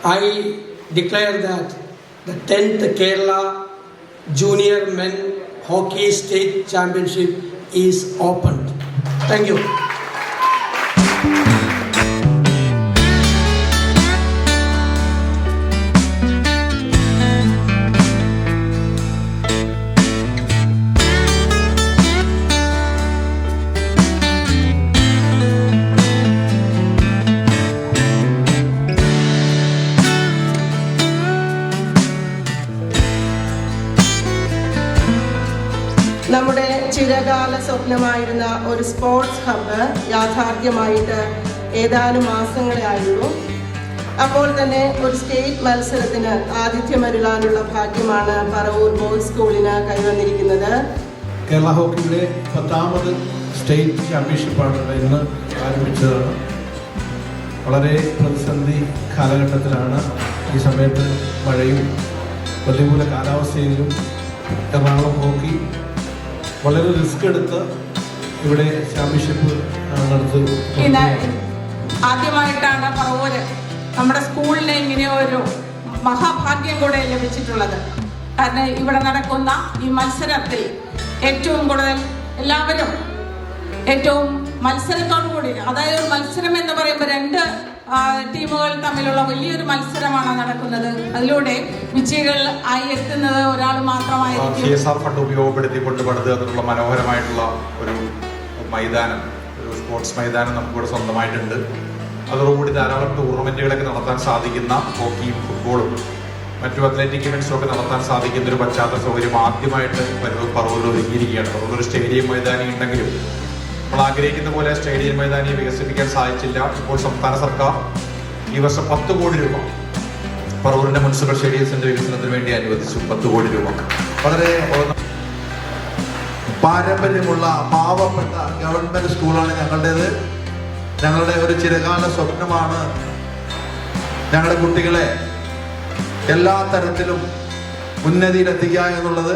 I declare that the 10th Kerala Junior Men Hockey State Championship is opened. Thank you. നമ്മുടെ ചിരകാല സ്വപ്നമായിരുന്ന ഒരു sports hub യാഥാർത്ഥ്യമായിട്ട് ഏതാനും മാസങ്ങളെ ആയുള്ളൂ. അപ്പോൾ തന്നെ ഒരു സ്റ്റേറ്റ് മത്സരത്തിന് ആതിഥ്യമരുളാനുള്ള ഭാഗ്യമാണ് പറവൂർ ബോയ്സ് സ്കൂളിന് കൈവന്നിരിക്കുന്നത്. കേരള ഹോക്കിയുടെ 10ാമത് സ്റ്റേറ്റ് ചാമ്പ്യൻഷിപ്പാണ് ഇന്ന് ആരംഭിച്ചതാണ്. വളരെ പ്രതിസന്ധി കാലഘട്ടത്തിലാണ് ഈ സമയത്ത് മഴയും പ്രതികൂല കാലാവസ്ഥയിലും എറണാകുളം ഹോക്കി വളരെ റിസ്ക് എടുത്ത് ഇവിടെ ചാമ്പ്യൻഷിപ്പ് നടത്തുന്നത്. ആദ്യമായിട്ടാണ് പറവൂര് നമ്മുടെ സ്കൂളിന് ഇങ്ങനെ ഒരു മഹാഭാഗ്യം കൂടെ ലഭിച്ചിട്ടുള്ളത്. കാരണം ഇവിടെ നടക്കുന്ന ഈ മത്സരത്തിൽ ഏറ്റവും കൂടുതൽ എല്ലാവരും ഏറ്റവും മത്സരത്തോടുകൂടി, അതായത് മത്സരം എന്ന് പറയുമ്പോൾ 2 ടീമുകൾ തമ്മിലുള്ള വലിയൊരു മത്സരമാണ് നടക്കുന്നത്. അതിലൂടെ വിജയികൾ ആയി എത്തുന്നത് ഒരാൾ മാത്രമായിരിക്കും. CSR ഫണ്ട് ഉപയോഗപ്പെടുത്തിക്കൊണ്ട് പണിത് അതിനുള്ള മനോഹരമായിട്ടുള്ള ഒരു മൈതാനം, ഒരു സ്പോർട്സ് മൈതാനം നമുക്കിവിടെ സ്വന്തമായിട്ടുണ്ട്. അതോടുകൂടി ധാരാളം ടൂർണമെന്റുകളൊക്കെ നടത്താൻ സാധിക്കുന്ന ഹോക്കിയും ഫുട്ബോളും മറ്റു അത്ലറ്റിക് ഇവന്റ്സും ഒക്കെ നടത്താൻ സാധിക്കുന്ന ഒരു പശ്ചാത്തല സൗകര്യം ആദ്യമായിട്ട് പറവൂരിൽ ഒരുക്കിയിരിക്കുകയാണ്. പറവൂർ സ്റ്റേഡിയം മൈതാനി ഉണ്ടെങ്കിലും നമ്മൾ ആഗ്രഹിക്കുന്ന പോലെ സ്റ്റേഡിയം മൈതാനിയെ വികസിപ്പിക്കാൻ സാധിച്ചില്ല. ഇപ്പോൾ സംസ്ഥാന സർക്കാർ ഈ വർഷം 10 കോടി രൂപ പറവൂരിന്റെ മുനിസിപ്പൽ സ്റ്റേഡിയത്തിന്റെ വികസനത്തിന് വേണ്ടി അനുവദിച്ചു. 10 കോടി രൂപ. വളരെ പാരമ്പര്യമുള്ള പാവപ്പെട്ട ഗവൺമെന്റ് സ്കൂളാണ് ഞങ്ങളുടേത്. ഞങ്ങളുടെ ഒരു ചിരകാല സ്വപ്നമാണ് ഞങ്ങളുടെ കുട്ടികളെ എല്ലാ തരത്തിലും ഉന്നതിയിലെത്തിക്കുക എന്നുള്ളത്.